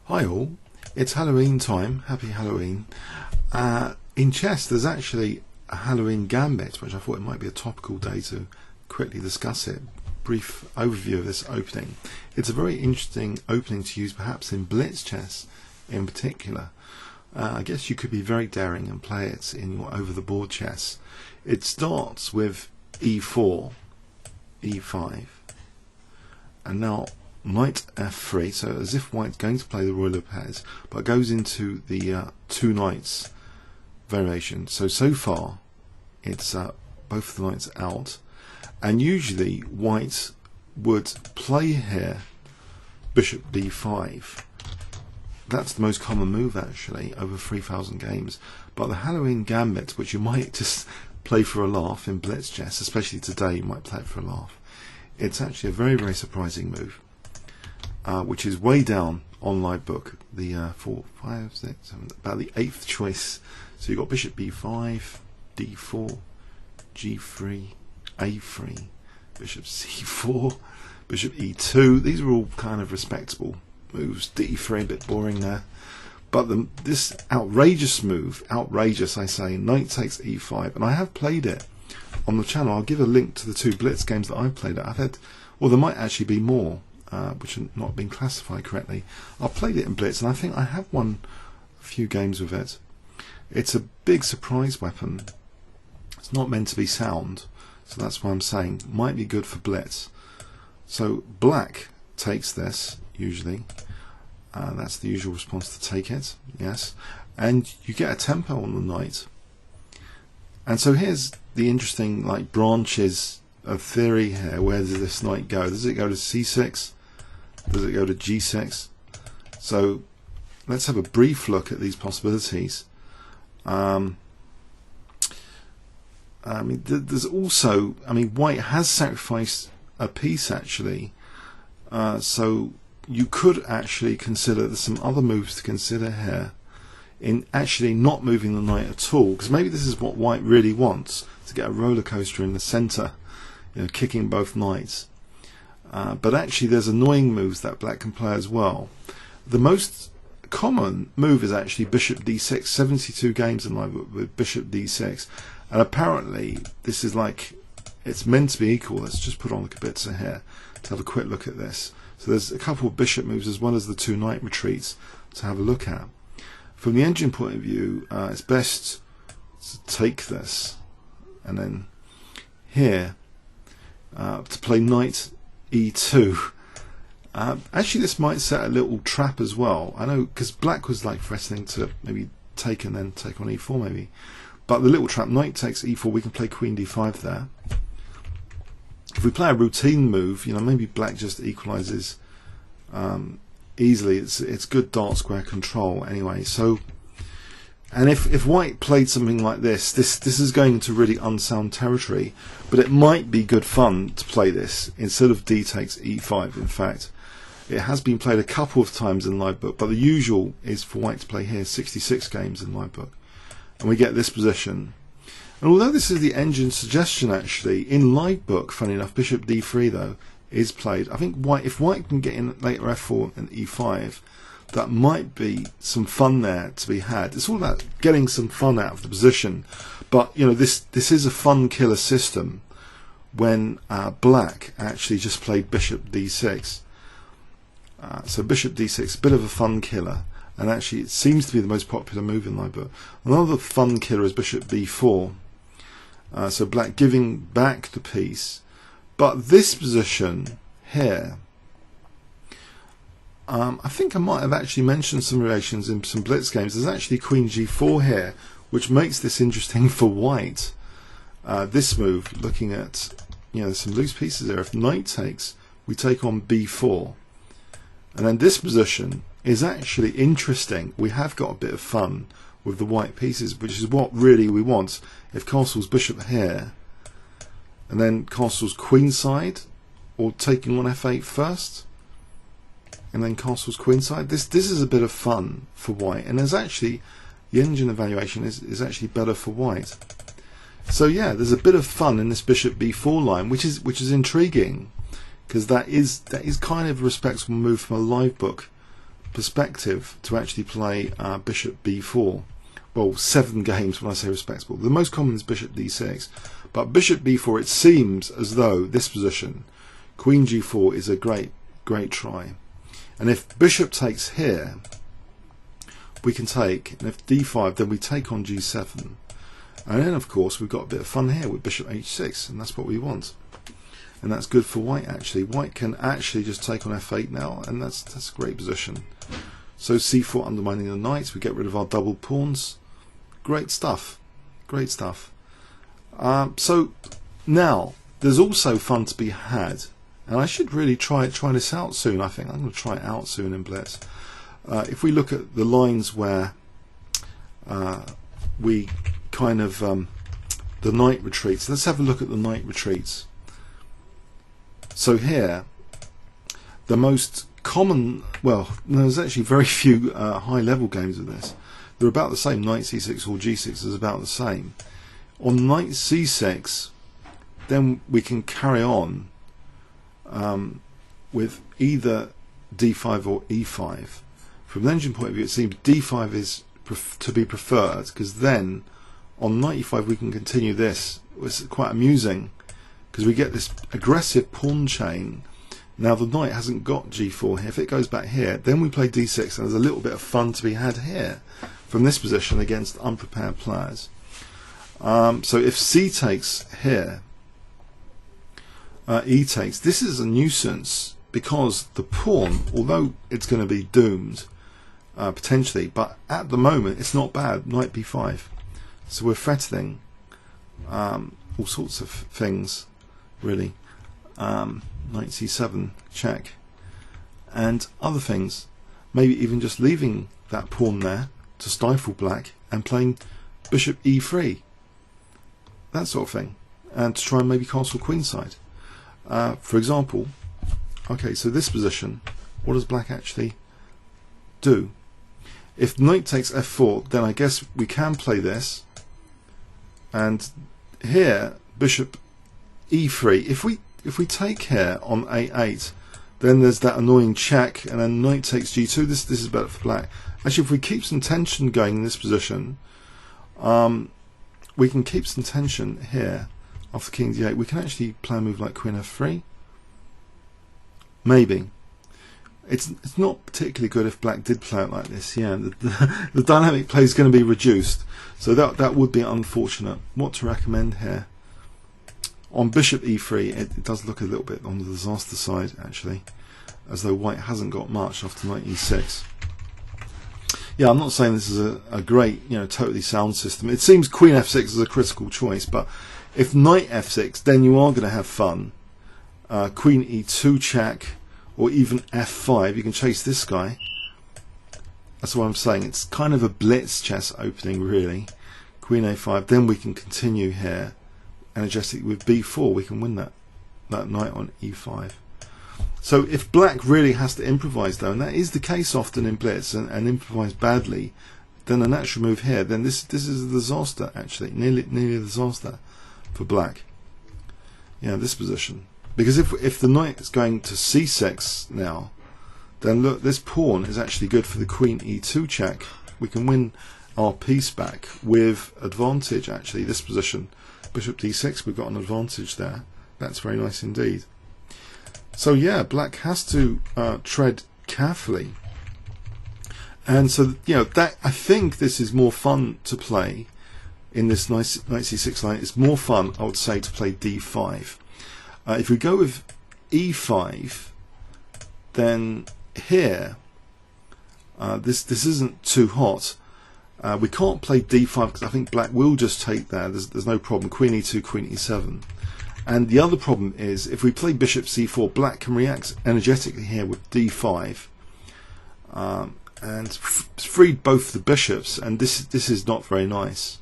Hi all, it's Halloween time, happy Halloween. In chess there's actually a Halloween Gambit, which I thought it might be a topical day to quickly discuss it. Brief overview of this opening. It's a very interesting opening to use perhaps in Blitz chess in particular. I guess you could be very daring and play it in your over the board chess. It starts with e4, e5, and now knight f3, so as if white's going to play the royal of pairs, but goes into the two knights variation. So far it's both of the knights out, and usually white would play here bishop d5. That's the most common move actually over 3,000 games. But the Halloween Gambit, which you might just play for a laugh in Blitz chess, especially today you might play it for a laugh, it's actually a very surprising move, which is way down on live book, the 4, 5, 6, 7, about the 8th choice. So you've got bishop b5, d4, g3, a3, bishop c4, bishop e2. These are all kind of respectable moves. d3 a bit boring there, but this outrageous move, outrageous I say, knight takes e5, and I have played it on the channel. I'll give a link to the two Blitz games that I've played it. I've had, well, there might actually be more which have not been classified correctly. I've played it in Blitz, and I think I have won a few games with it. It's a big surprise weapon. It's not meant to be sound, so that's why I'm saying might be good for Blitz. So black takes this usually. That's the usual response to take it, yes. And you get a tempo on the knight. And so here's the interesting branches of theory here. Where does this knight go? Does it go to c6? Does it go to g6? So let's have a brief look at these possibilities. I mean, there's also, I mean, white has sacrificed a piece actually, so you could actually consider, there's some other moves to consider here in actually not moving the knight at all, because maybe this is what white really wants, to get a roller coaster in the center, you know, kicking both knights. But actually there's annoying moves that black can play as well. The most common move is actually bishop d6, 72 games in live with bishop d6, and apparently this is like, it's meant to be equal. Let's just put on the Kibitzer here to have a quick look at this. So there's a couple of bishop moves as well as the two knight retreats to have a look at. From the engine point of view, it's best to take this, and then here to play knight e2. Actually this might set a little trap as well. I know, because black was like threatening to maybe take and then take on e4 maybe. But the little trap, knight takes e4, we can play queen d5 there. If we play a routine move, you know, maybe black just equalizes easily. It's good dark square control anyway. So, and if white played something like this is going to really unsound territory, but it might be good fun to play this instead of d takes e5. In fact, it has been played a couple of times in live book, but the usual is for white to play here 66 games in live book, and we get this position. And although this is the engine suggestion, actually in live book, funny enough, bishop d3 though is played. I think white, if white can get in later f4 and e5, that might be some fun there to be had. It's all about getting some fun out of the position. But you know, this is a fun killer system when black actually just played bishop d6. So bishop d6, a bit of a fun killer, and actually it seems to be the most popular move in live book. Another fun killer is bishop b4. So black giving back the piece. But this position here, I think I might have actually mentioned some relations in some Blitz games. There's actually queen g4 here, which makes this interesting for white. This move, looking at, you know, there's some loose pieces there. If knight takes, we take on b4. And then this position is actually interesting. We have got a bit of fun with the white pieces, which is what really we want. If castle's bishop here, and then castle's queenside, or taking on f8 first, and then castle's queenside, this is a bit of fun for white, and there's actually, the engine evaluation is actually better for white. So yeah, there's a bit of fun in this bishop b4 line, which is intriguing, because that is kind of a respectable move from a live book perspective to actually play bishop b4. Well, 7 games when I say respectable. The most common is bishop d6, but bishop b4, it seems as though this position, queen g4, is a great try. And if bishop takes here, we can take, and if d5, then we take on g7. And then, of course, we've got a bit of fun here with bishop h6, and that's what we want. And that's good for white, actually. White can actually just take on f8 now, and that's a great position. So c4 undermining the knights, we get rid of our double pawns. Great stuff. Great stuff. So now, there's also fun to be had. And I should really try this out soon, I think. I'm going to try it out soon in Blitz. If we look at the lines where we kind of, the knight retreats. Let's have a look at the knight retreats. So here, the most common, well, there's actually very few high-level games of this. They're about the same. Knight c6 or g6 is about the same. On knight c6, then we can carry on with either d5 or e5. From the engine point of view, it seems d5 is to be preferred, because then on knight e5 we can continue this. It's quite amusing because we get this aggressive pawn chain. Now the knight hasn't got g4 here. If it goes back here, then we play d6, and there's a little bit of fun to be had here from this position against unprepared players. So if c takes here, e takes, this is a nuisance because the pawn, although it's going to be doomed potentially, but at the moment it's not bad. Knight b5, so we're threatening all sorts of things really. Knight c7 check and other things, maybe even just leaving that pawn there to stifle black and playing bishop e3, that sort of thing, and to try and maybe castle queenside, for example. Okay, so this position, what does black actually do? If knight takes f4, then I guess we can play this, and here bishop e3. If we take here on a8, then there's that annoying check, and then knight takes g2. This is better for black. Actually, if we keep some tension going in this position, we can keep some tension here after king d8. We can actually play a move like queen f3. Maybe. It's not particularly good if black did play it like this. Yeah, the dynamic play is going to be reduced, so that would be unfortunate. What to recommend here? On bishop e3, it does look a little bit on the disaster side, actually, as though white hasn't got much after knight e6. Yeah, I'm not saying this is a great, totally sound system. It seems queen f6 is a critical choice, but if knight f6, then you are going to have fun. Queen e2 check, or even f5. You can chase this guy. That's what I'm saying. It's kind of a blitz chess opening, really. Queen a5. Then we can continue here energetically with b4. We can win that knight on e5. So if black really has to improvise, though, and that is the case often in blitz, and improvise badly, then a natural move here, then this is a disaster, actually, nearly a disaster for black. Yeah, this position. Because if the knight is going to c6 now, then look, this pawn is actually good for the queen e2 check. We can win our piece back with advantage, actually, this position. Bishop d6, we've got an advantage there. That's very nice indeed. So yeah, black has to tread carefully. And so, that, I think this is more fun to play in this knight c6 line. It's more fun, I would say, to play d5. If we go with e5, then here, this isn't too hot. We can't play d5 because I think black will just take there. There's no problem. Queen e2, queen e7. And the other problem is, if we play bishop c4, black can react energetically here with d5, and freed both the bishops. And this is not very nice.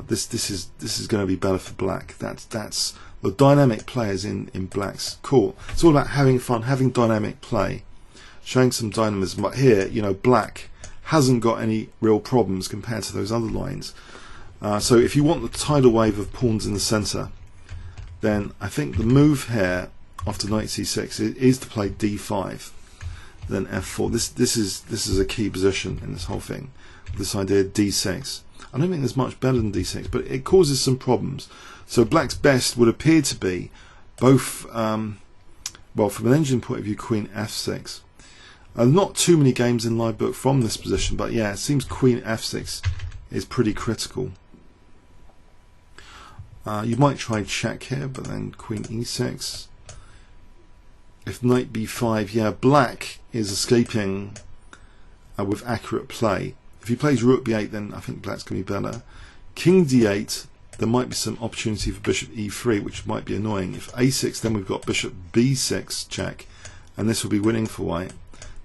This is going to be better for black. That's the dynamic players in black's court. It's all about having fun, having dynamic play, showing some dynamism. But here, black hasn't got any real problems compared to those other lines. So if you want the tidal wave of pawns in the centre, then I think the move here after knight c6 is to play d5. then f4. This is a key position in this whole thing. This idea d6. I don't think there's much better than d6, but it causes some problems. So black's best would appear to be both, well, from an engine point of view, queen f6. Not too many games in live book from this position, but yeah, it seems queen f6 is pretty critical. You might try check here, but then queen e6. If knight b5, yeah, black is escaping with accurate play. If he plays rook b8, then I think black's going to be better. King d8, there might be some opportunity for bishop e3, which might be annoying. If a6, then we've got bishop b6 check, and this will be winning for white.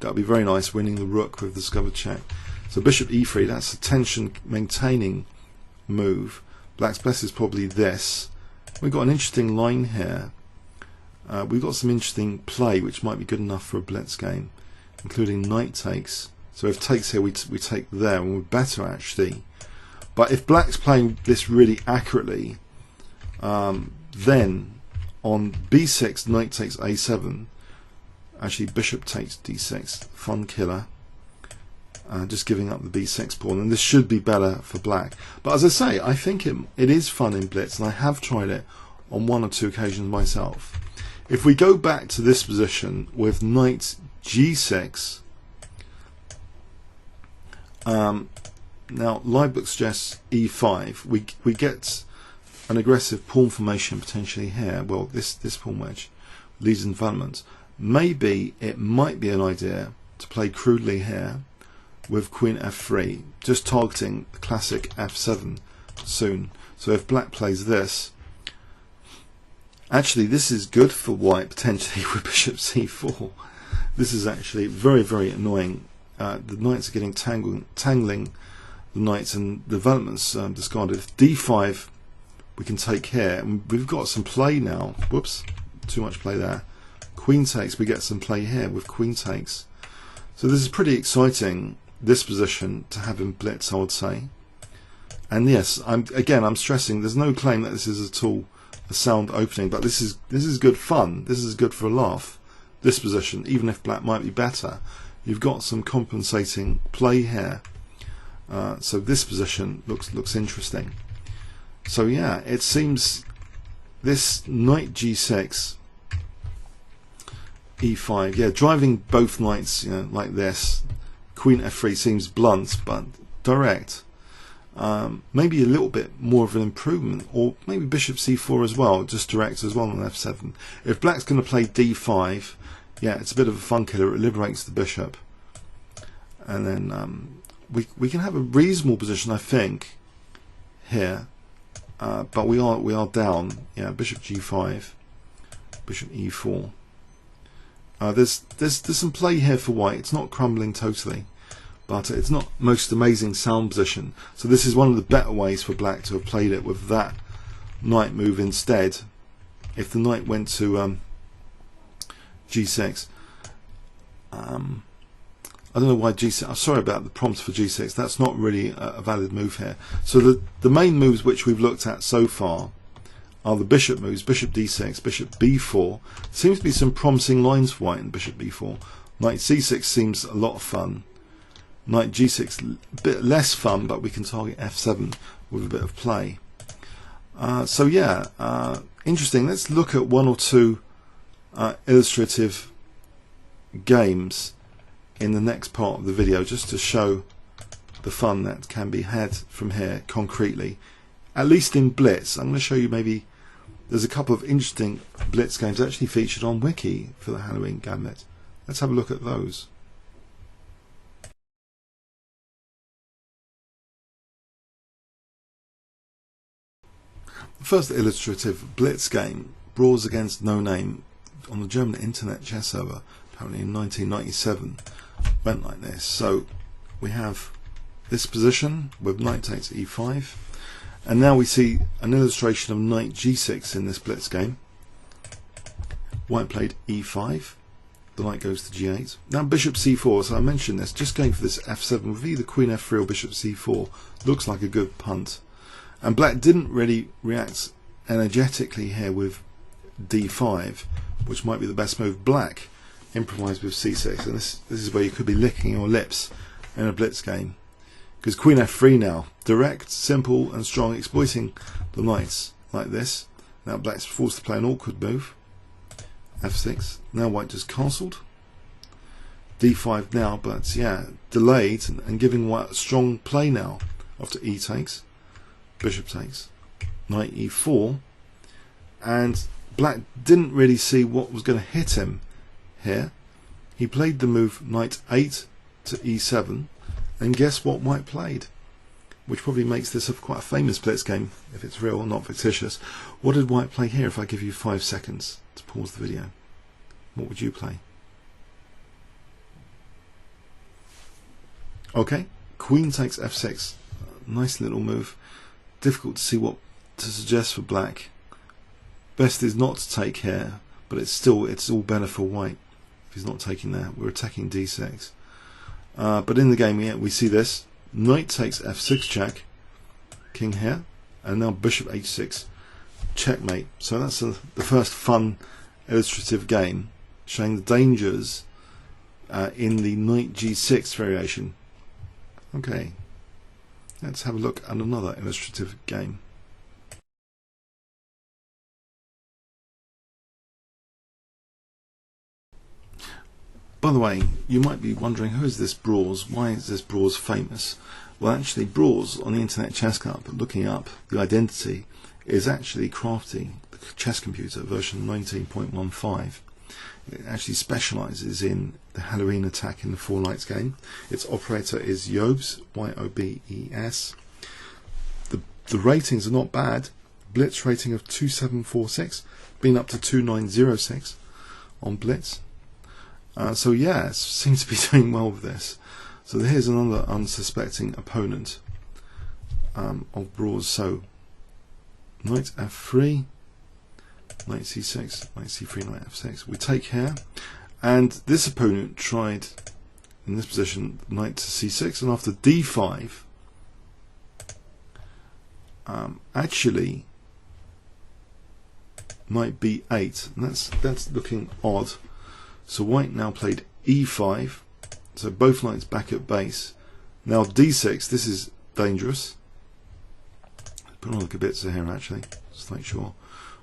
That would be very nice, winning the rook with discovered check. So bishop e3, that's a tension maintaining move. Black's best is probably this. We've got an interesting line here. We've got some interesting play which might be good enough for a blitz game, including knight takes. So if takes here, we take there, and we're better actually. But if black's playing this really accurately, then on b6, knight takes a7. Actually, bishop takes d6, fun killer. Just giving up the b6 pawn, and this should be better for black. But as I say, I think it is fun in blitz, and I have tried it on 1 or 2 occasions myself. If we go back to this position with knight g6, now live book suggests e5. We get an aggressive pawn formation potentially here. Well, this pawn wedge leads in development. Maybe it might be an idea to play crudely here with queen f3, just targeting the classic f7 soon. So if black plays this, actually this is good for white potentially with bishop c4. This is actually very, very annoying. The knights are getting tangling the knights, and developments discarded. If d5 we can take here, and we've got some play now. Whoops, too much play there. Queen takes, we get some play here with queen takes. So this is pretty exciting, this position, to have in blitz, I would say. And yes, I'm stressing there's no claim that this is at all a sound opening, but this is good fun. This is good for a laugh. This position, even if black might be better, you've got some compensating play here. So this position looks interesting. So yeah, it seems this knight g6, e5, yeah, driving both knights, you know, like this. Queen f3 seems blunt but direct. Maybe a little bit more of an improvement, or maybe bishop c4 as well, just direct as well on f7. If black's going to play d5, yeah, it's a bit of a fun killer. It liberates the bishop, and then we can have a reasonable position, I think, here. But we are down. Yeah, bishop g5, bishop e4. There's some play here for white. It's not crumbling totally, but it's not most amazing sound position. So this is one of the better ways for black to have played it, with that knight move instead. If the knight went to g6, I don't know why g6. I'm sorry about the prompts for g6. That's not really a valid move here. So the main moves which we've looked at so far are the bishop moves: bishop d6, bishop b4. Seems to be some promising lines for white in bishop b4. Knight c6 seems a lot of fun. Knight g6 a bit less fun, but we can target f7 with a bit of play. So yeah, interesting. Let's look at 1 or 2 illustrative games in the next part of the video, just to show the fun that can be had from here concretely, at least in blitz. I'm going to show you, maybe there's a couple of interesting blitz games actually featured on Wiki for the Halloween Gambit. Let's have a look at those. The first illustrative blitz game brawls against No Name on the German internet chess server, apparently in 1997. Went like this. So we have this position with knight takes e5, and now we see an illustration of knight g6 in this blitz game. White played e5, the knight goes to g8. Now bishop c4, so I mentioned this, just going for this f7 with either queen f3 or bishop c4 looks like a good punt. And black didn't really react energetically here with d5, which might be the best move. Black improvise with c6, and this is where you could be licking your lips in a blitz game, because queen f3 now, direct, simple and strong, exploiting the knights like this. Now black's forced to play an awkward move, f6. Now white just castled, d5 now, but yeah, delayed and giving white a strong play now after e takes, bishop takes, knight e4, and black didn't really see what was going to hit him here. He played the move knight 8 to e7, and guess what white played, which probably makes this quite a famous blitz game if it's real and not fictitious. What did white play here? If I give you 5 seconds to pause the video, what would you play? Okay, queen takes f6, nice little move. Difficult to see what to suggest for black. Best is not to take here, but it's all better for white if he's not taking there. We're attacking d6, but in the game, yeah, we see this knight takes f6 check, king here, and now bishop h6 checkmate. So that's the first fun illustrative game showing the dangers in the knight g6 variation. Okay, let's have a look at another illustrative game. By the way, you might be wondering, who is this Brawls? Why is this Brawls famous? Well, actually, Brawls on the Internet Chess Club, looking up the identity, is actually Crafty, the chess computer version 19.15. It actually specialises in the Halloween attack in the Four Lights game. Its operator is Yobes, Y-O-B-E-S. The ratings are not bad. Blitz rating of 2746, been up to 2906 on Blitz. So yeah, it seems to be doing well with this. So here's another unsuspecting opponent of Brawls. So knight f3, knight c6, knight c3, knight f6. We take here, and this opponent tried in this position knight to c6, and after d5, actually knight b8, and that's looking odd. So white now played e5, so both knights back at base. Now d6, this is dangerous. Put on the Gambit here actually, just to make sure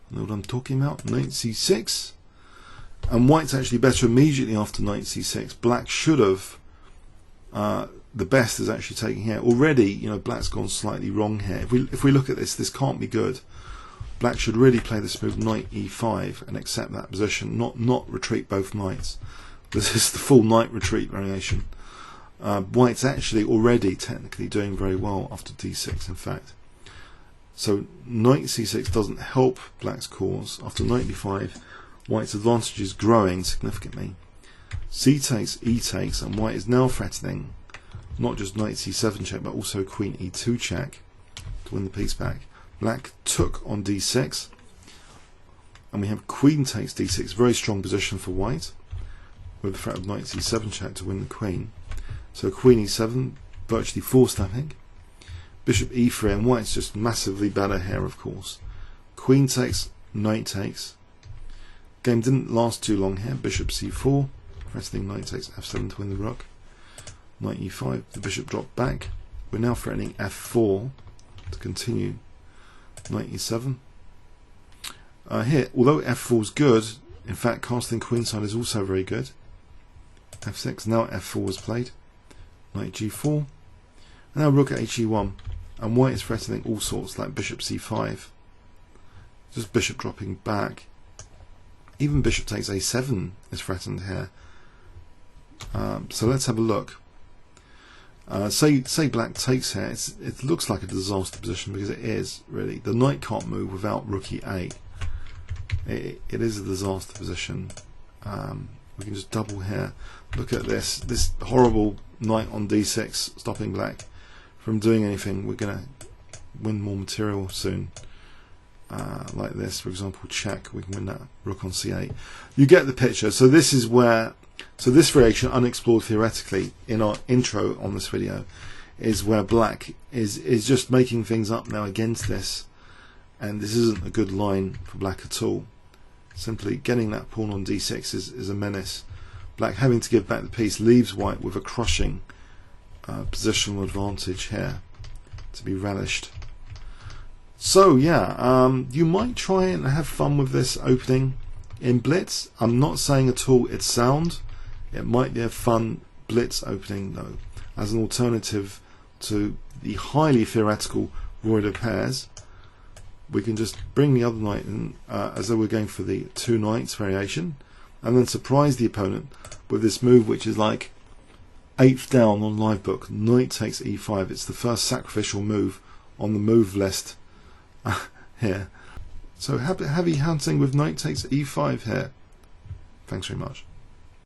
I know what I'm talking about. Knight c6, and white's actually better immediately after knight c6. Black should have, the best is actually taking here. Already, you know, black's gone slightly wrong here. If we look at this can't be good. Black should really play this move knight e5 and accept that position, not retreat both knights. This is the full knight retreat variation. White's actually already technically doing very well after d6, in fact. So knight c6 doesn't help black's cause. After knight b5, white's advantage is growing significantly. C takes, e takes, and white is now threatening not just knight c7 check, but also queen e2 check to win the piece back. Black took on d6, and we have queen takes d6, very strong position for white, with the threat of knight c7 check to win the queen. So queen e7, virtually four-stepping. Bishop e3, and white's just massively better here, of course. Queen takes, knight takes. Game didn't last too long here. Bishop c4, threatening knight takes f7 to win the rook. Knight e5, the bishop dropped back. We're now threatening f4 to continue. Knight e7. Here, although f4 is good, in fact castling queenside is also very good. f6, now f4 was played. Knight g4. And now rook at he1, and white is threatening all sorts like bishop c5. Just bishop dropping back. Even bishop takes a7 is threatened here. So let's have a look. Say black takes here, it looks like a disaster position because it is, really. The knight can't move without rook e8. It is a disaster position. We can just double here. Look at this horrible knight on d6 stopping black from doing anything. We're going to win more material soon. Like this, for example, check. We can win that rook on c8. You get the picture. So this is where, so this variation, unexplored theoretically, in our intro on this video, is where black is just making things up now against this, and this isn't a good line for black at all. Simply getting that pawn on d6 is a menace. black having to give back the piece leaves white with a crushing positional advantage here to be relished. So yeah, you might try and have fun with this opening in Blitz. I'm not saying at all it's sound. It might be a fun Blitz opening though, as an alternative to the highly theoretical roi de pairs. We can just bring the other knight in as though we're going for the two knights variation, and then surprise the opponent with this move, which is like 8th down on live book. Knight takes e5. It's the first sacrificial move on the move list here. So heavy hunting with knight takes e5 here. Thanks very much.